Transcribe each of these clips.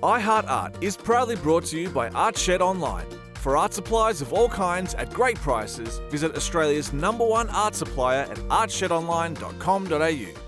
iHeartArt is proudly brought to you by ArtShed Online. For art supplies of all kinds at great prices, visit Australia's #1 art supplier at artshedonline.com.au.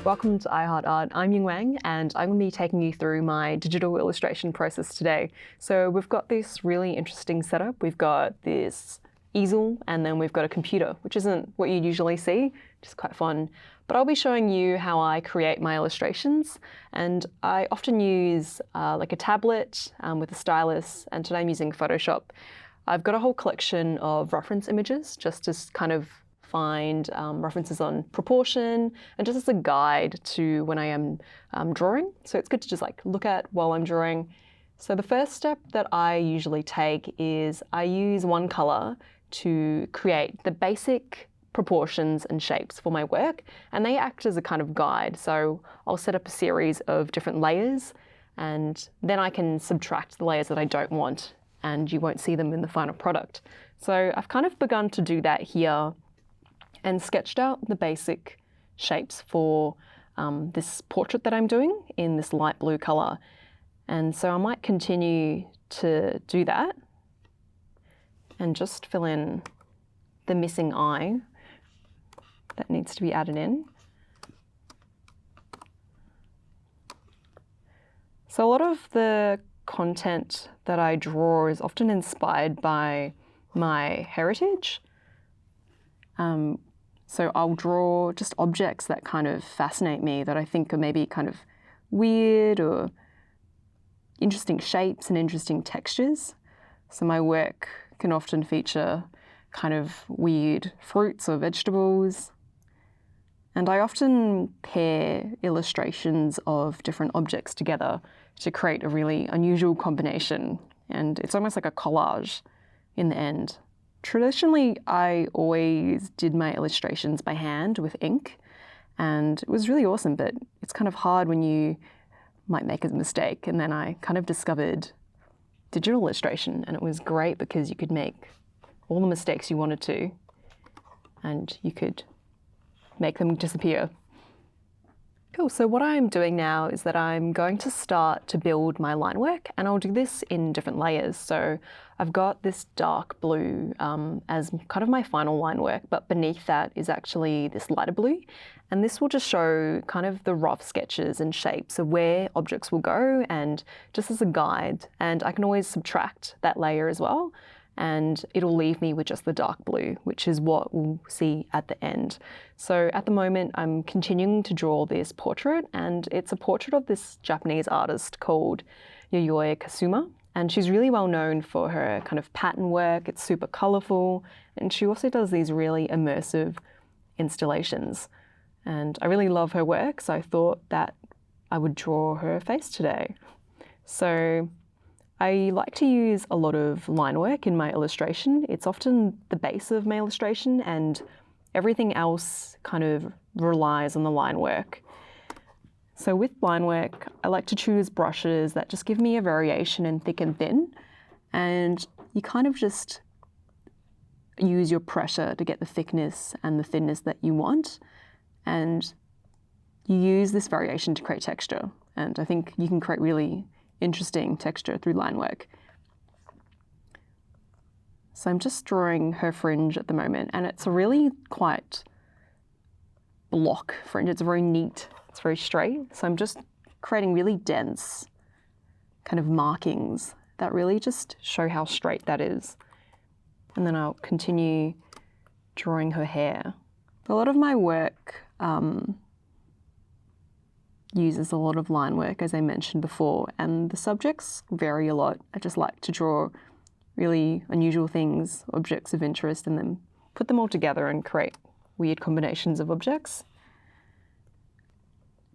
Welcome to iHeartArt. I'm Ying Wang, and I'm going to be taking you through my digital illustration process today. So we've got this really interesting setup. We've got this easel, and then we've got a computer, which isn't what you usually see, which is quite fun. But I'll be showing you how I create my illustrations, and I often use like a tablet with a stylus, and today I'm using Photoshop. I've got a whole collection of reference images just to kind of find references on proportion and just as a guide to when I am drawing. So it's good to just like look at while I'm drawing. So the first step that I usually take is I use one color to create the basic proportions and shapes for my work, and they act as a kind of guide. So I'll set up a series of different layers, and then I can subtract the layers that I don't want, and you won't see them in the final product. So I've kind of begun to do that here and sketched out the basic shapes for this portrait that I'm doing in this light blue color. And so I might continue to do that and just fill in the missing eye that needs to be added in. So a lot of the content that I draw is often inspired by my heritage. So I'll draw just objects that kind of fascinate me, that I think are maybe kind of weird or interesting shapes and interesting textures. So my work can often feature kind of weird fruits or vegetables. And I often pair illustrations of different objects together to create a really unusual combination. And it's almost like a collage in the end. Traditionally, I always did my illustrations by hand with ink, and it was really awesome, but it's kind of hard when you might make a mistake. And then I kind of discovered digital illustration, and it was great because you could make all the mistakes you wanted to, and you could make them disappear. Cool, so what I'm doing now is that I'm going to start to build my line work, and I'll do this in different layers. So I've got this dark blue as kind of my final line work, but beneath that is actually this lighter blue. And this will just show kind of the rough sketches and shapes of where objects will go, and just as a guide. And I can always subtract that layer as well, and it'll leave me with just the dark blue, which is what we'll see at the end. So at the moment, I'm continuing to draw this portrait, and it's a portrait of this Japanese artist called Yayoi Kusama. And she's really well known for her kind of pattern work. It's super colorful, and she also does these really immersive installations. And I really love her work, so I thought that I would draw her face today. So I like to use a lot of line work in my illustration. It's often the base of my illustration, and everything else kind of relies on the line work. So with line work, I like to choose brushes that just give me a variation in thick and thin, and you kind of just use your pressure to get the thickness and the thinness that you want, and you use this variation to create texture. And I think you can create really interesting texture through line work. So I'm just drawing her fringe at the moment, and it's a really quite block fringe. It's very neat, it's very straight. So I'm just creating really dense kind of markings that really just show how straight that is. And then I'll continue drawing her hair. A lot of my work uses a lot of line work, as I mentioned before, and the subjects vary a lot. I just like to draw really unusual things, objects of interest, and then put them all together and create weird combinations of objects.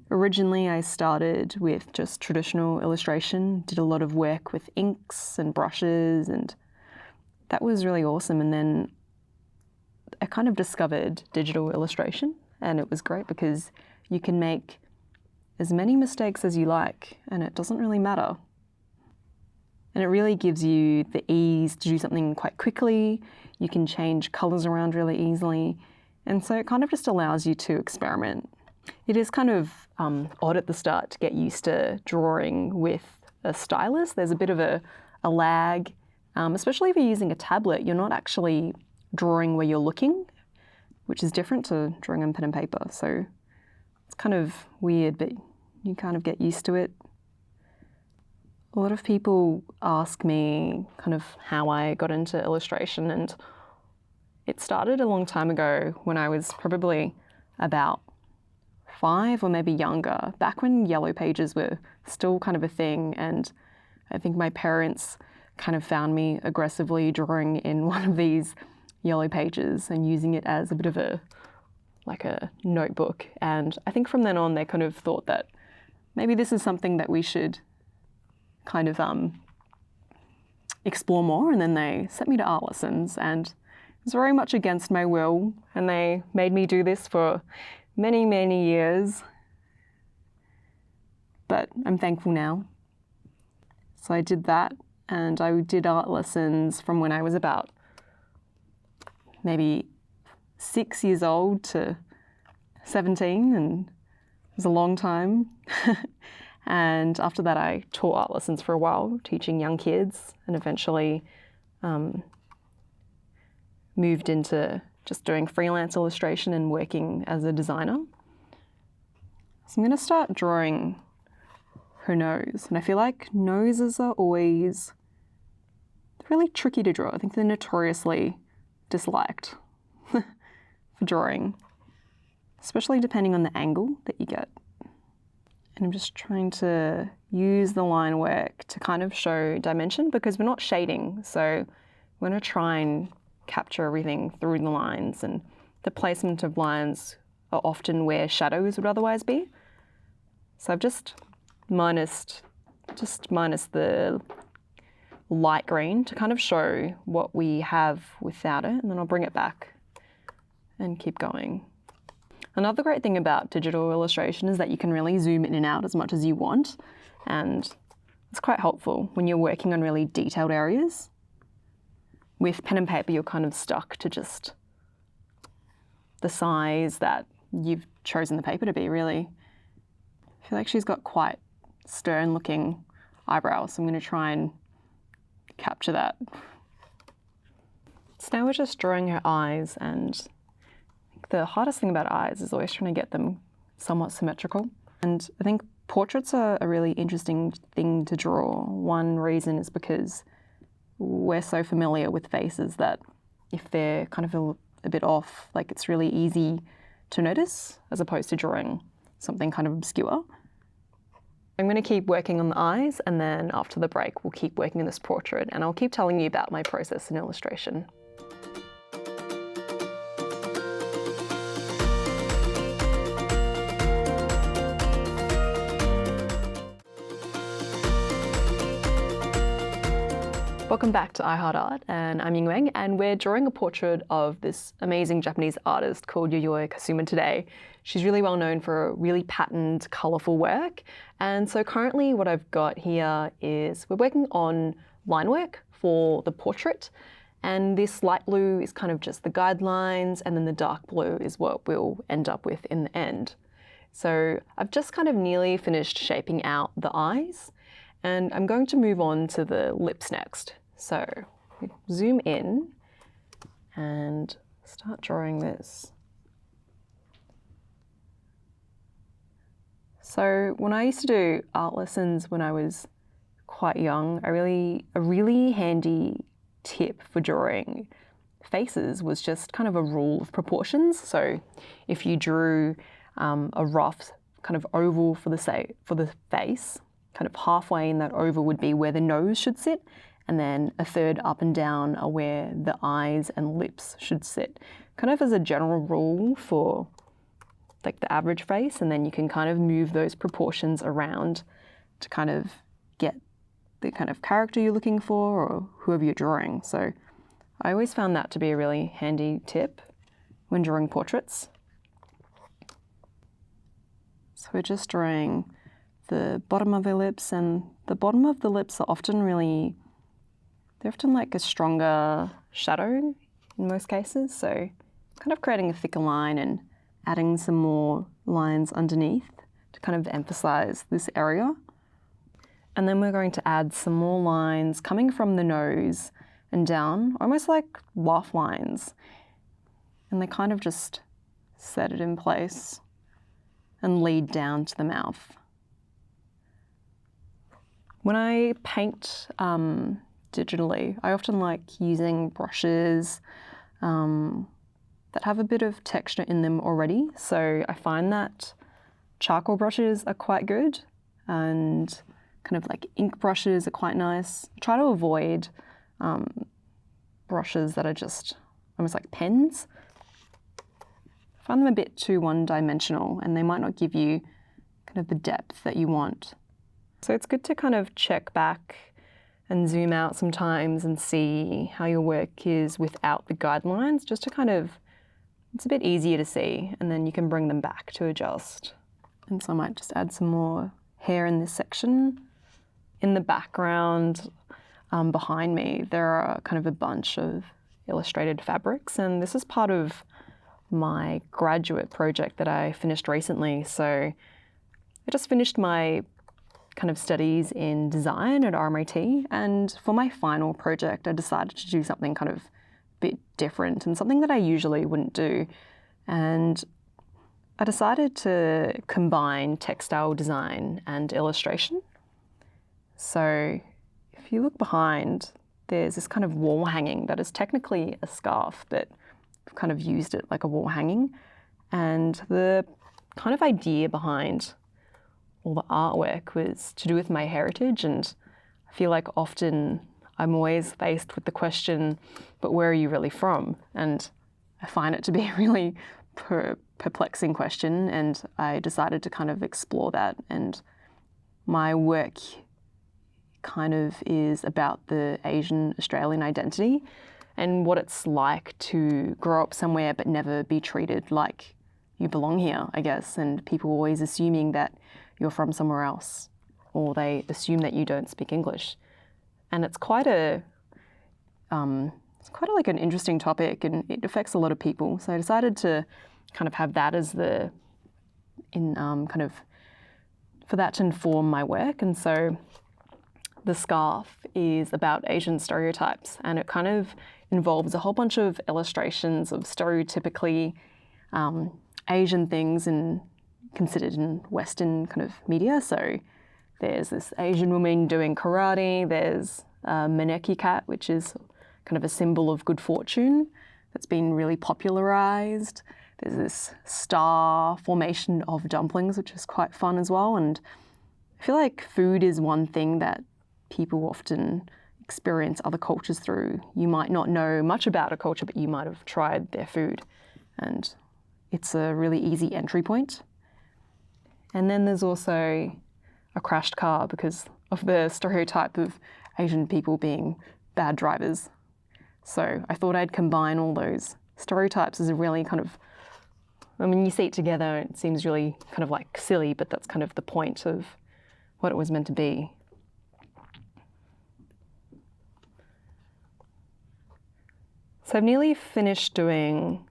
Originally, I started with just traditional illustration, did a lot of work with inks and brushes, and that was really awesome. And then I kind of discovered digital illustration, and it was great because you can make as many mistakes as you like, and it doesn't really matter. And it really gives you the ease to do something quite quickly. You can change colours around really easily. And so it kind of just allows you to experiment. It is kind of odd at the start to get used to drawing with a stylus. There's a bit of a lag, especially if you're using a tablet. You're not actually drawing where you're looking, which is different to drawing on pen and paper. So it's kind of weird, but you kind of get used to it. A lot of people ask me kind of how I got into illustration, and it started a long time ago when I was probably about 5 or maybe younger, back when yellow pages were still kind of a thing. And I think my parents kind of found me aggressively drawing in one of these yellow pages and using it as a bit of a notebook. And I think from then on they kind of thought that maybe this is something that we should kind of explore more, and then they sent me to art lessons, and it was very much against my will, and they made me do this for many, many years, but I'm thankful now. So I did that, and I did art lessons from when I was about maybe 6 years old to 17, and it was a long time. And after that, I taught art lessons for a while, teaching young kids, and eventually moved into just doing freelance illustration and working as a designer. So I'm going to start drawing her nose. And I feel like noses are always really tricky to draw. I think they're notoriously disliked for drawing, especially depending on the angle that you get. And I'm just trying to use the line work to kind of show dimension, because we're not shading. So we're going to try and capture everything through the lines, and the placement of lines are often where shadows would otherwise be. So I've just minused the light green to kind of show what we have without it, and then I'll bring it back and keep going. Another great thing about digital illustration is that you can really zoom in and out as much as you want, and it's quite helpful when you're working on really detailed areas. With pen and paper, you're kind of stuck to just the size that you've chosen the paper to be, really. I feel like she's got quite stern-looking eyebrows, so I'm going to try and capture that. So now we're just drawing her eyes, and the hardest thing about eyes is always trying to get them somewhat symmetrical. And I think portraits are a really interesting thing to draw. One reason is because we're so familiar with faces that if they're kind of a bit off, like it's really easy to notice, as opposed to drawing something kind of obscure. I'm going to keep working on the eyes, and then after the break we'll keep working on this portrait, and I'll keep telling you about my process in illustration. Welcome back to iHeartArt, and I'm Ying Wang, and we're drawing a portrait of this amazing Japanese artist called Yayoi Kusama today. She's really well known for really patterned, colourful work, and so currently what I've got here is we're working on line work for the portrait, and this light blue is kind of just the guidelines, and then the dark blue is what we'll end up with in the end. So I've just kind of nearly finished shaping out the eyes, and I'm going to move on to the lips next. So zoom in and start drawing this. So when I used to do art lessons when I was quite young, a really handy tip for drawing faces was just kind of a rule of proportions. So if you drew a rough kind of oval for the face, kind of halfway in that oval would be where the nose should sit, and then a third up and down are where the eyes and lips should sit, kind of as a general rule for like the average face, and then you can kind of move those proportions around to kind of get the kind of character you're looking for or whoever you're drawing. So I always found that to be a really handy tip when drawing portraits. So we're just drawing the bottom of her lips, and the bottom of the lips are often really they're often like a stronger shadow in most cases. So kind of creating a thicker line and adding some more lines underneath to kind of emphasize this area. And then we're going to add some more lines coming from the nose and down, almost like laugh lines. And they kind of just set it in place and lead down to the mouth. When I paint digitally, I often like using brushes that have a bit of texture in them already. So I find that charcoal brushes are quite good, and kind of like ink brushes are quite nice. I try to avoid brushes that are just almost like pens. I find them a bit too one-dimensional, and they might not give you kind of the depth that you want. So it's good to kind of check back and zoom out sometimes and see how your work is without the guidelines, just to kind of, it's a bit easier to see, and then you can bring them back to adjust. And so I might just add some more hair in this section. In the background behind me, there are kind of a bunch of illustrated fabrics, and this is part of my graduate project that I finished recently. So I just finished my kind of studies in design at RMIT, and for my final project I decided to do something kind of a bit different and something that I usually wouldn't do. And I decided to combine textile design and illustration. So if you look behind, there's this kind of wall hanging that is technically a scarf, but I've kind of used it like a wall hanging. And the kind of idea behind all the artwork was to do with my heritage, and I feel like often I'm always faced with the question, but where are you really from? And I find it to be a really perplexing question, and I decided to kind of explore that. And my work kind of is about the Asian Australian identity and what it's like to grow up somewhere but never be treated like you belong here, I guess, and people always assuming that you're from somewhere else, or they assume that you don't speak English. And it's quite like an interesting topic, and it affects a lot of people. So I decided to kind of have that as for that to inform my work. And so the scarf is about Asian stereotypes, and it kind of involves a whole bunch of illustrations of stereotypically Asian things and considered in Western kind of media. So there's this Asian woman doing karate, there's a maneki cat, which is kind of a symbol of good fortune that's been really popularized. There's this star formation of dumplings, which is quite fun as well. And I feel like food is one thing that people often experience other cultures through. You might not know much about a culture, but you might have tried their food, and it's a really easy entry point. And then there's also a crashed car because of the stereotype of Asian people being bad drivers. So I thought I'd combine all those stereotypes as a really kind of, I mean, you see it together, it seems really kind of like silly, but that's kind of the point of what it was meant to be. So I've nearly finished doing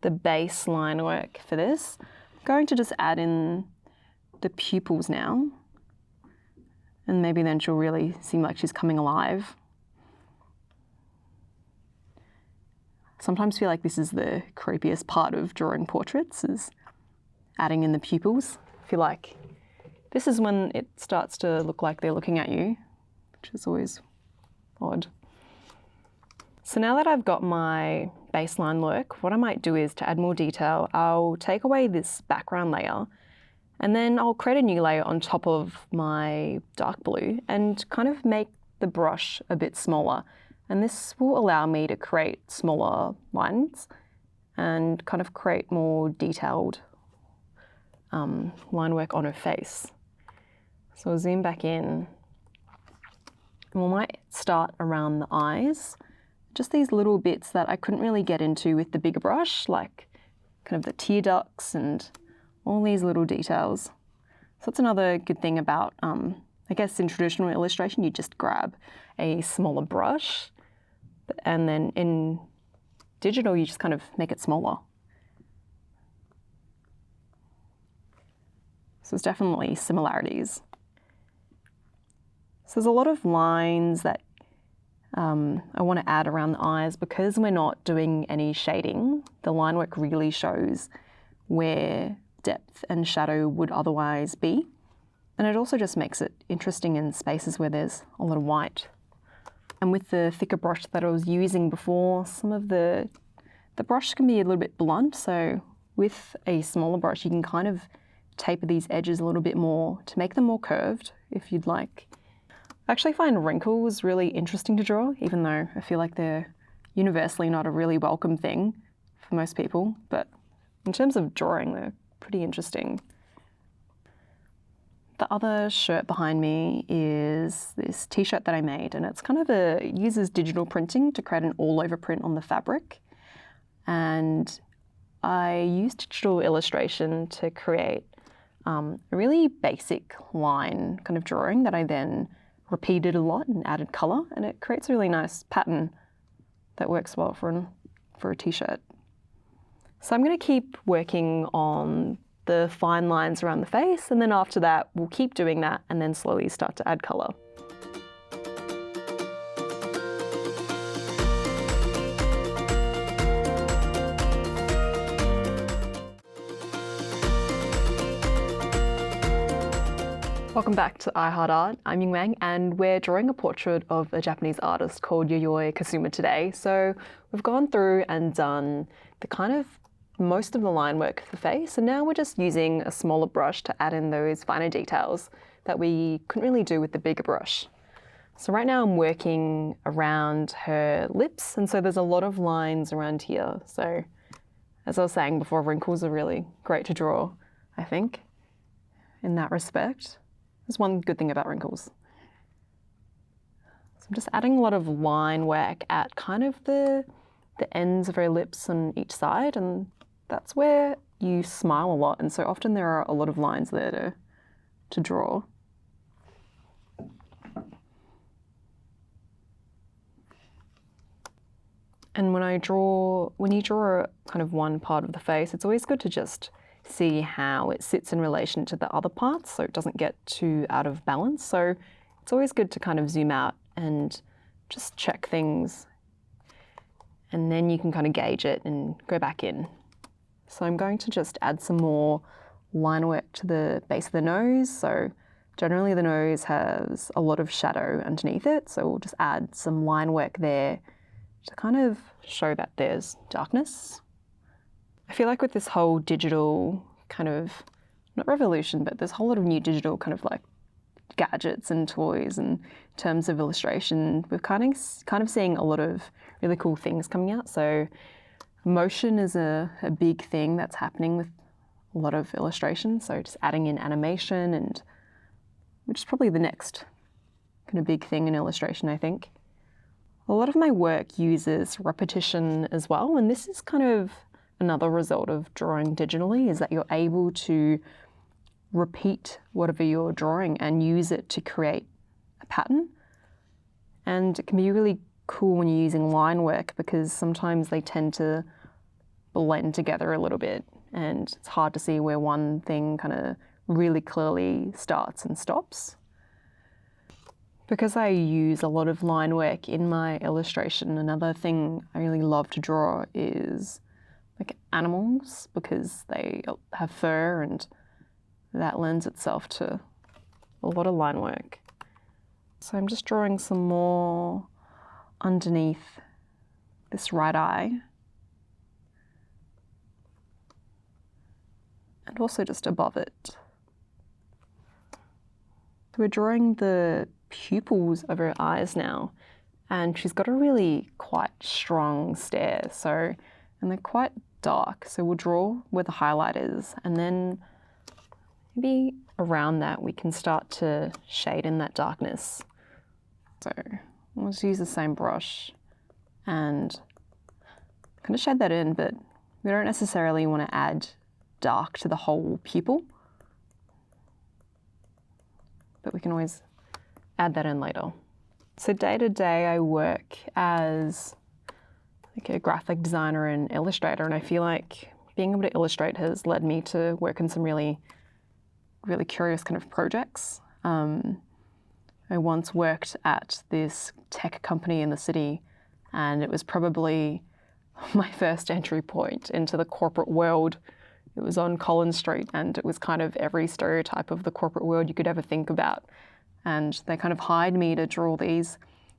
the baseline work for this. I'm going to just add in the pupils now, and maybe then she'll really seem like she's coming alive. Sometimes feel like this is the creepiest part of drawing portraits, is adding in the pupils. I feel like this is when it starts to look like they're looking at you, which is always odd. So now that I've got my baseline look, what I might do is, to add more detail, I'll take away this background layer, and then I'll create a new layer on top of my dark blue and kind of make the brush a bit smaller. And this will allow me to create smaller lines and kind of create more detailed line work on her face. So I'll zoom back in, and we might start around the eyes. Just these little bits that I couldn't really get into with the bigger brush, like kind of the tear ducts and all these little details. So that's another good thing about I guess in traditional illustration, you just grab a smaller brush, and then in digital, you just kind of make it smaller. So there's definitely similarities. So there's a lot of lines that I want to add around the eyes. Because we're not doing any shading, the line work really shows where depth and shadow would otherwise be. And it also just makes it interesting in spaces where there's a lot of white. And with the thicker brush that I was using before, some of the brush can be a little bit blunt. So with a smaller brush, you can kind of taper these edges a little bit more to make them more curved if you'd like. I actually find wrinkles really interesting to draw, even though I feel like they're universally not a really welcome thing for most people. But in terms of drawing, they're pretty interesting. The other shirt behind me is this t-shirt that I made, and it's kind of it uses digital printing to create an all-over print on the fabric. And I used digital illustration to create a really basic line kind of drawing that I then repeated a lot and added color, and it creates a really nice pattern that works well for a t-shirt. So I'm going to keep working on the fine lines around the face, and then after that we'll keep doing that and then slowly start to add color. Welcome back to I Heart Art. I'm Ying Wang, and we're drawing a portrait of a Japanese artist called Yayoi Kusama today. So we've gone through and done the kind of most of the line work of the face, and now we're just using a smaller brush to add in those finer details that we couldn't really do with the bigger brush. So right now I'm working around her lips, and so there's a lot of lines around here. So as I was saying before, wrinkles are really great to draw, I think, in that respect. There's one good thing about wrinkles. So I'm just adding a lot of line work at kind of the ends of her lips on each side, and that's where you smile a lot, and so often there are a lot of lines there to draw. And when you draw kind of one part of the face, it's always good to just see how it sits in relation to the other parts so it doesn't get too out of balance. So it's always good to kind of zoom out and just check things, and then you can kind of gauge it and go back in. So I'm going to just add some more line work to the base of the nose. So generally the nose has a lot of shadow underneath it, so we'll just add some line work there to kind of show that there's darkness. I feel like with this whole digital kind of, not revolution, but there's a whole lot of new digital kind of like gadgets and toys, and in terms of illustration, we're kind of seeing a lot of really cool things coming out. So motion is a big thing that's happening with a lot of illustration. So just adding in animation, and which is probably the next kind of big thing in illustration, I think. A lot of my work uses repetition as well, and this is kind of another result of drawing digitally, is that you're able to repeat whatever you're drawing and use it to create a pattern. And it can be really cool when you're using line work, because sometimes they tend to blend together a little bit, and it's hard to see where one thing kind of really clearly starts and stops. Because I use a lot of line work in my illustration, another thing I really love to draw is like animals, because they have fur and that lends itself to a lot of line work. So I'm just drawing some more underneath this right eye, and also just above it. So we're drawing the pupils of her eyes now, and she's got a really quite strong stare, and they're quite dark, so we'll draw where the highlight is, and then maybe around that we can start to shade in that darkness. So we'll just use the same brush and kind of shade that in, but we don't necessarily want to add dark to the whole pupil, but we can always add that in later. So day to day I work as like a graphic designer and illustrator, and I feel like being able to illustrate has led me to work in some really curious kind of projects. I once worked at this tech company in the city, and it was probably my first entry point into the corporate world. It was on Collins Street, and it was kind of every stereotype of the corporate world you could ever think about. And they kind of hired me to draw these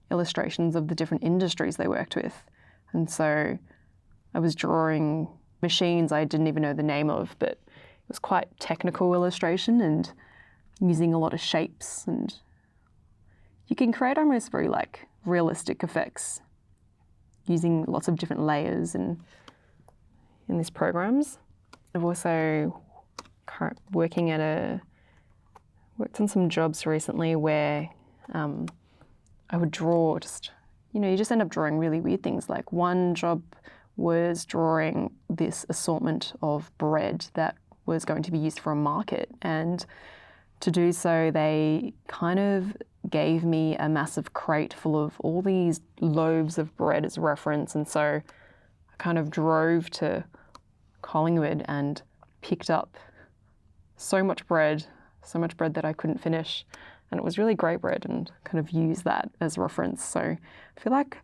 illustrations of the different industries they worked with. And so I was drawing machines I didn't even know the name of, but it was quite technical illustration and using a lot of shapes, and you can create almost very like realistic effects using lots of different layers in these programs. I've also worked on some jobs recently where I would draw you just end up drawing really weird things. Like one job was drawing this assortment of bread that was going to be used for a market, and to do so they kind of gave me a massive crate full of all these loaves of bread as reference, and so I kind of drove to Collingwood and picked up so much bread that I couldn't finish, and it was really great bread, and kind of used that as reference. So I feel like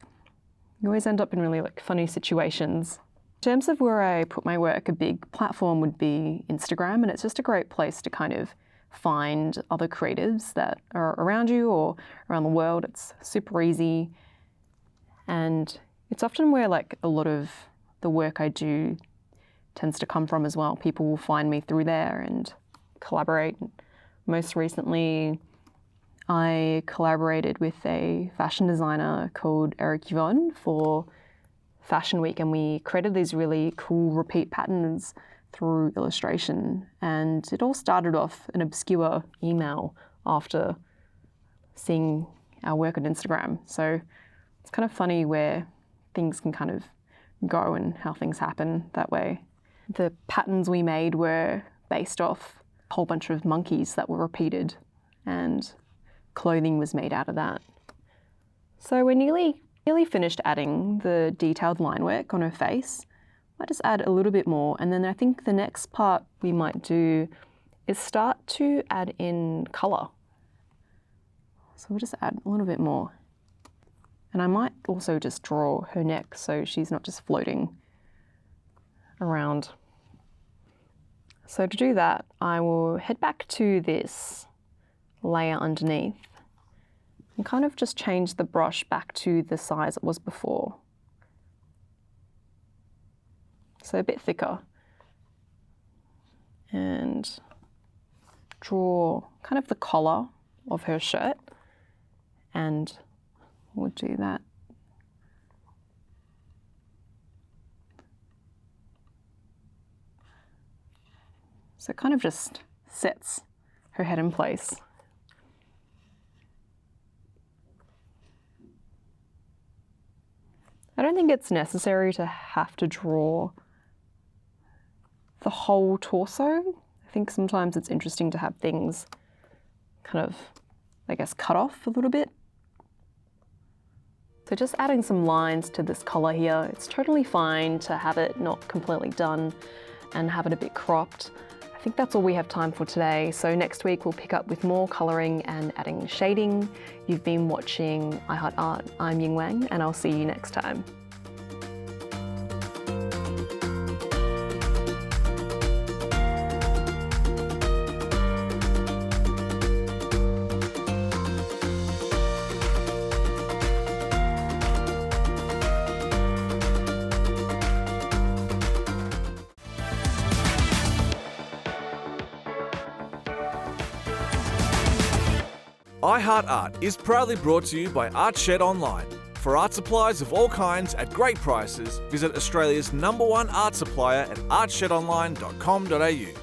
you always end up in really like funny situations. In terms of where I put my work, a big platform would be Instagram, and it's just a great place to kind of find other creatives that are around you or around the world. It's super easy, and it's often where like a lot of the work I do tends to come from as well. People will find me through there and collaborate. Most recently, I collaborated with a fashion designer called Eric Yvonne for Fashion Week, and we created these really cool repeat patterns through illustration. And it all started off an obscure email after seeing our work on Instagram. So it's kind of funny where things can kind of go and how things happen that way. The patterns we made were based off a whole bunch of monkeys that were repeated, and clothing was made out of that. So we're nearly finished adding the detailed line work on her face. I might just add a little bit more, and then I think the next part we might do is start to add in colour. So we'll just add a little bit more. And I might also just draw her neck so she's not just floating around. So to do that, I will head back to this layer underneath and kind of just change the brush back to the size it was before. So a bit thicker. And draw kind of the collar of her shirt, and we'll do that. So it kind of just sets her head in place. I don't think it's necessary to have to draw the whole torso. I think sometimes it's interesting to have things kind of, I guess, cut off a little bit. So just adding some lines to this collar here. It's totally fine to have it not completely done and have it a bit cropped. I think that's all we have time for today. So next week we'll pick up with more colouring and adding shading. You've been watching I Heart Art. I'm Ying Wang, and I'll see you next time. I Heart Art is proudly brought to you by ArtShed Online. For art supplies of all kinds at great prices, visit Australia's #1 art supplier at artshedonline.com.au.